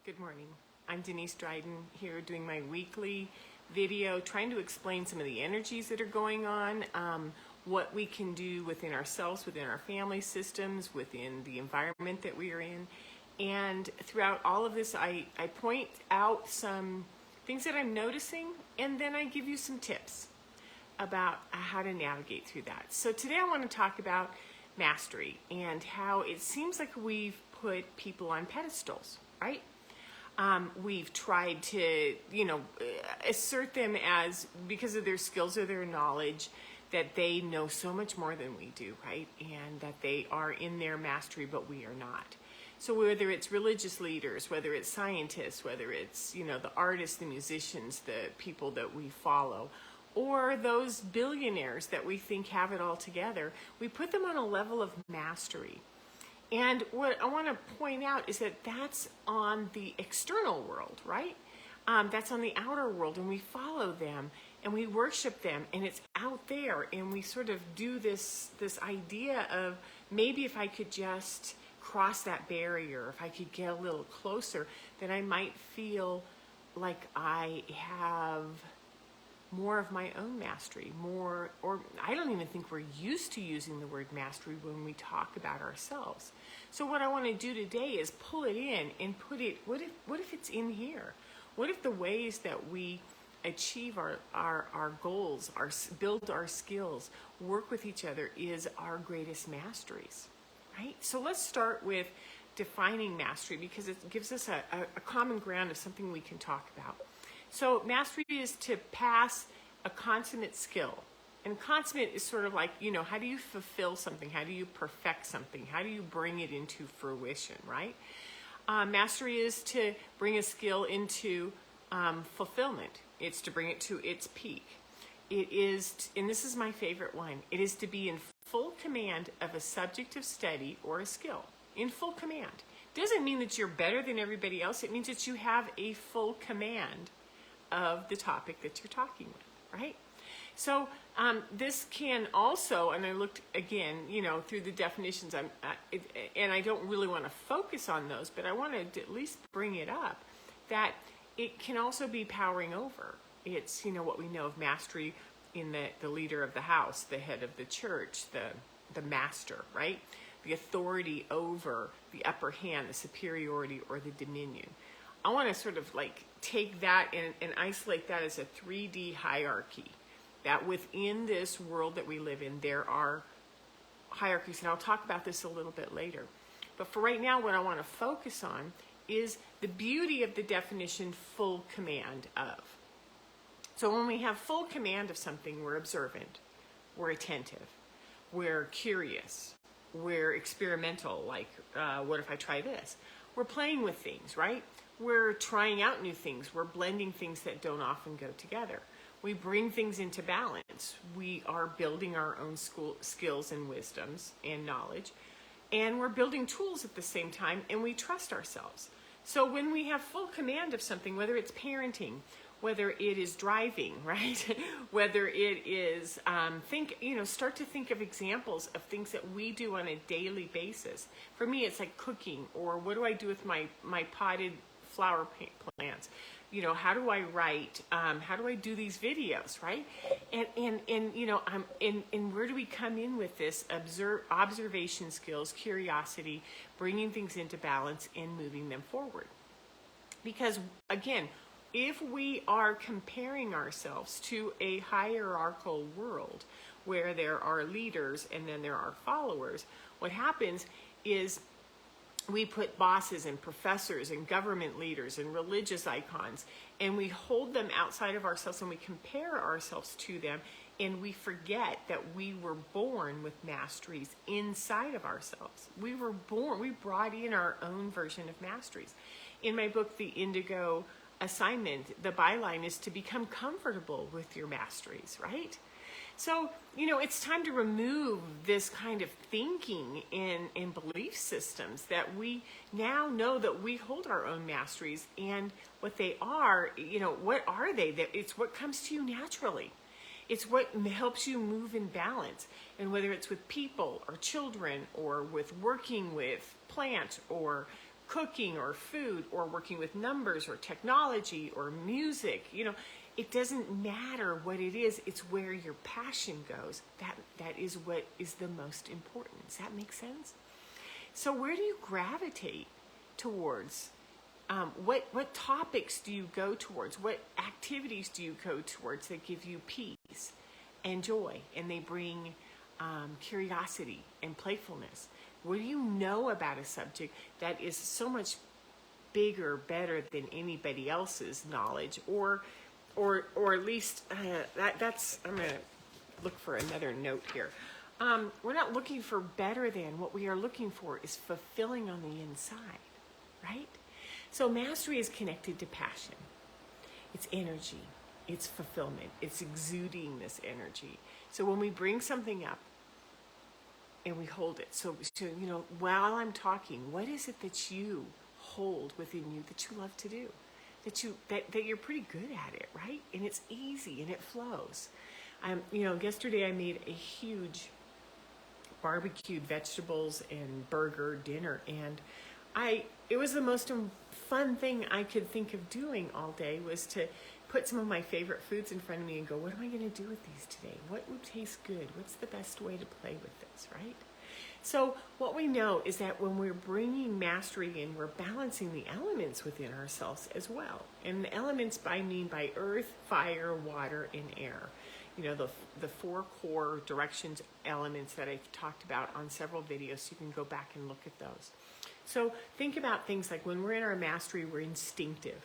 Good morning. I'm Denise Dryden here doing my weekly video trying to explain some of the energies that are going on, what we can do within ourselves, within our family systems, within the environment that we are in. And throughout all of this, I point out some things that I'm noticing, and then I give you some tips about how to navigate through that. So today I want to talk about mastery and how it seems like we've put people on pedestals, right? We've tried to, assert them as, because of their skills or their knowledge, that they know so much more than we do, right? And that they are in their mastery, but we are not. So whether it's religious leaders, whether it's scientists, whether it's, the artists, the musicians, the people that we follow, or those billionaires that we think have it all together, we put them on a level of mastery. And what I want to point out is that that's on the external world, right? That's on the outer world, and we follow them and we worship them, and it's out there, and we sort of do this idea of maybe if I could just cross that barrier, if I could get a little closer, then I might feel like I have more of my own mastery, or I don't even think we're used to using the word mastery when we talk about ourselves. So what I want to do today is pull it in and put it, what if it's in here? What if the ways that we achieve our goals, build our skills, work with each other is our greatest masteries, right? So let's start with defining mastery, because it gives us a common ground of something we can talk about. So mastery is to pass a consummate skill. And consummate is sort of like, how do you fulfill something? How do you perfect something? How do you bring it into fruition, right? Mastery is to bring a skill into fulfillment. It's to bring it to its peak. It is, and this is my favorite one, it is to be in full command of a subject of study or a skill. In full command. Doesn't mean that you're better than everybody else. It means that you have a full command of the topic that you're talking with, right? So this can also, and I looked again, through the definitions, and I don't really want to focus on those, but I want to at least bring it up, that it can also be powering over. It's, what we know of mastery in the leader of the house, the head of the church, the master, right? The authority over, the upper hand, the superiority, or the dominion. I want to sort of like take that and isolate that as a 3D hierarchy, that within this world that we live in, there are hierarchies, and I'll talk about this a little bit later. But for right now, what I want to focus on is the beauty of the definition full command of. So when we have full command of something, we're observant, we're attentive, we're curious, we're experimental, like what if I try this? We're playing with things, right? We're trying out new things. We're blending things that don't often go together. We bring things into balance. We are building our own skills and wisdoms and knowledge, and we're building tools at the same time, and we trust ourselves. So when we have full command of something, whether it's parenting, whether it is driving, right? Whether it is, start to think of examples of things that we do on a daily basis. For me, it's like cooking, or what do I do with my potted flower plants? How do I write? How do I do these videos, right? And where do we come in with this observation skills, curiosity, bringing things into balance and moving them forward? Because again, if we are comparing ourselves to a hierarchical world where there are leaders and then there are followers, what happens is we put bosses and professors and government leaders and religious icons, and we hold them outside of ourselves, and we compare ourselves to them, and we forget that we were born with masteries inside of ourselves. We brought in our own version of masteries. In my book, The Indigo Assignment, the byline is to become comfortable with your masteries, right? So, it's time to remove this kind of thinking and belief systems that we now know that we hold our own masteries, and what they are, what are they? It's what comes to you naturally. It's what helps you move in balance. And whether it's with people or children, or with working with plants, or cooking or food or working with numbers or technology or music. It doesn't matter what it is, it's where your passion goes. That is what is the most important. Does that make sense? So where do you gravitate towards? What topics do you go towards? What activities do you go towards that give you peace and joy, and they bring curiosity and playfulness? What do you know about a subject that is so much bigger, better than anybody else's knowledge, or at least that's. I'm gonna look for another note here. We're not looking for better than. What we are looking for is fulfilling on the inside, right? So mastery is connected to passion. It's energy. It's fulfillment. It's exuding this energy. So when we bring something up and we hold it, so while I'm talking, what is it that you hold within you that you love to do? That you're pretty good at it, right? And it's easy and it flows. Yesterday I made a huge barbecued vegetables and burger dinner, and it was the most fun thing I could think of doing all day, was to put some of my favorite foods in front of me and go, what am I going to do with these today? What would taste good? What's the best way to play with this, right? So what we know is that when we're bringing mastery in, we're balancing the elements within ourselves as well. And the elements I mean by earth, fire, water, and air. The 4 core directions elements that I've talked about on several videos, so you can go back and look at those. So think about things like when we're in our mastery, we're instinctive.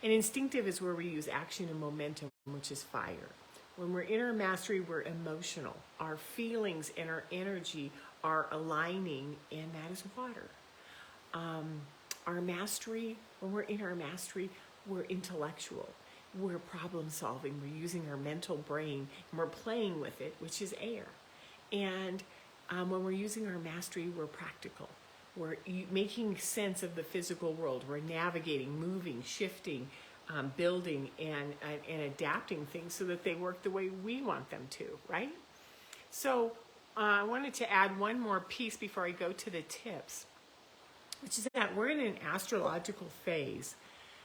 And instinctive is where we use action and momentum, which is fire. When we're in our mastery, we're emotional. Our feelings and our energy are aligning, and that is water. Our mastery, when we're in our mastery, we're intellectual. We're problem solving. We're using our mental brain, and we're playing with it, which is air. And when we're using our mastery, we're practical. We're making sense of the physical world. We're navigating, moving, shifting, building, and adapting things so that they work the way we want them to, right? So I wanted to add one more piece before I go to the tips, which is that we're in an astrological phase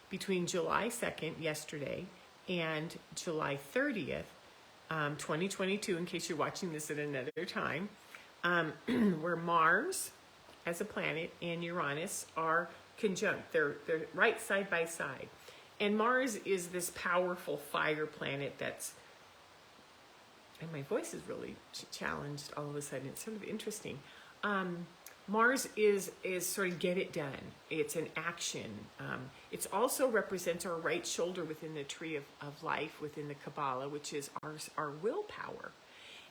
between July 2nd, yesterday, and July 30th, 2022, in case you're watching this at another time, where Mars as a planet and Uranus are conjunct. They're right side by side. And Mars is this powerful fire planet that's, and my voice is really challenged all of a sudden. It's sort of interesting. Mars is sort of get it done. It's an action. It also represents our right shoulder within the tree of life, within the Kabbalah, which is our willpower.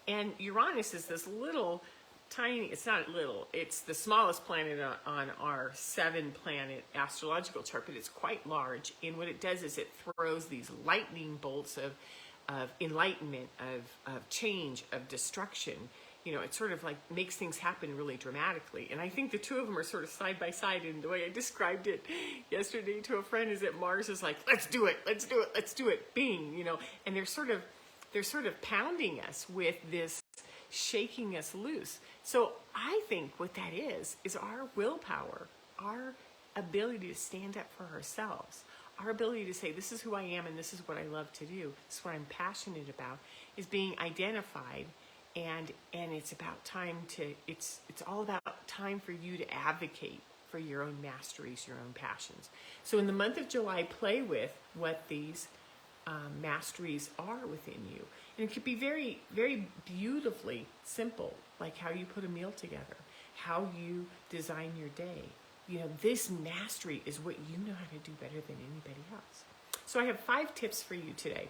And Uranus is this little, tiny, it's not little, it's the smallest planet on our 7-planet astrological chart, but it's quite large. And what it does is it throws these lightning bolts of enlightenment, of change, of destruction. It sort of like makes things happen really dramatically. And I think the two of them are sort of side by side. And the way I described it yesterday to a friend is that Mars is like, let's do it, let's do it, let's do it, bing, and they're sort of pounding us with this, shaking us loose. So I think what that is our willpower, our ability to stand up for ourselves, our ability to say, this is who I am and this is what I love to do, this is what I'm passionate about, is being identified. And it's about time it's all about time for you to advocate for your own masteries, your own passions. So in the month of July, play with what these masteries are within you. And it could be very, very beautifully simple, like how you put a meal together, how you design your day. This mastery is what you know how to do better than anybody else. So I have 5 tips for you today.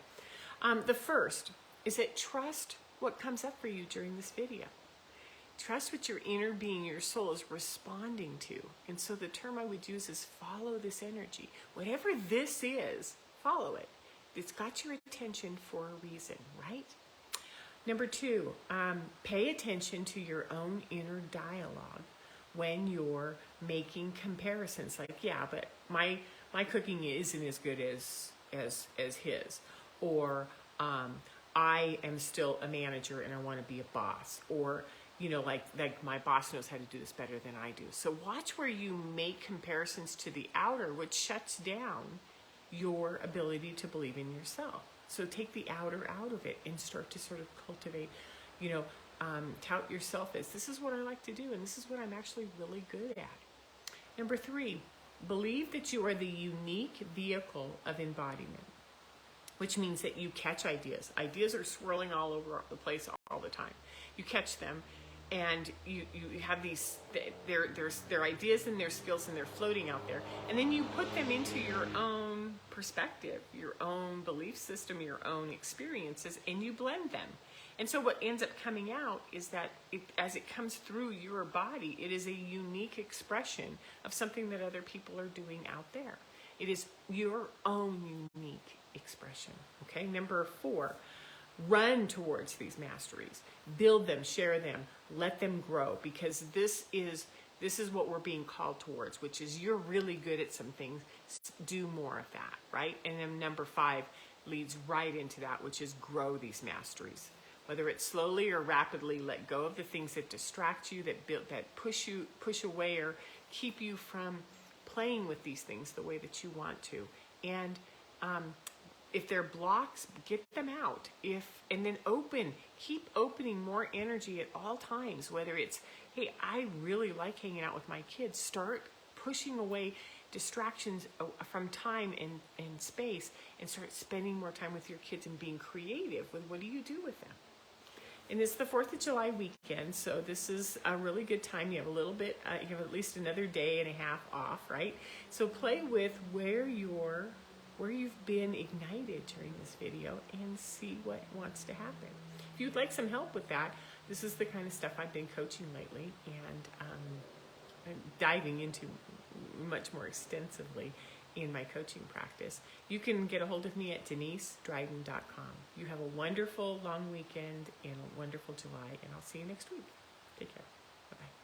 The first is that trust what comes up for you during this video. Trust what your inner being, your soul, is responding to. And so the term I would use is follow this energy. Whatever this is, follow it. It's got your attention for a reason, right? Number 2, pay attention to your own inner dialogue when you're making comparisons. Like, yeah, but my cooking isn't as good as his. Or I am still a manager and I want to be a boss. Or, like my boss knows how to do this better than I do. So watch where you make comparisons to the outer, which shuts down your ability to believe in yourself. So take the outer out of it and start to sort of cultivate, tout yourself as, this is what I like to do and this is what I'm actually really good at. Number 3, believe that you are the unique vehicle of embodiment, which means that you catch ideas. Ideas are swirling all over the place all the time. You catch them, and you have these, they're ideas and their skills, and they're floating out there. And then you put them into your own perspective, your own belief system, your own experiences, and you blend them. And so what ends up coming out is that as it comes through your body, it is a unique expression of something that other people are doing out there. It is your own unique expression. Okay, number 4, run towards these masteries. Build them, share them, let them grow, because this is what we're being called towards, which is you're really good at some things. Do more of that, right? And then number 5 leads right into that, which is grow these masteries. Whether it's slowly or rapidly, let go of the things that distract you, that push away or keep you from playing with these things the way that you want to. And if they're blocks, get them out. And then keep opening more energy at all times. Whether it's, hey, I really like hanging out with my kids. Start pushing away distractions from time and space, and start spending more time with your kids and being creative with what do you do with them. And it's the 4th of July weekend, so this is a really good time. You have a little bit, you have at least another day and a half off, right? So play with where you've been ignited during this video and see what wants to happen. If you'd like some help with that, this is the kind of stuff I've been coaching lately and diving into much more extensively in my coaching practice. You can get a hold of me at DeniseDryden.com. You have a wonderful long weekend and a wonderful July, and I'll see you next week. Take care. Bye-bye.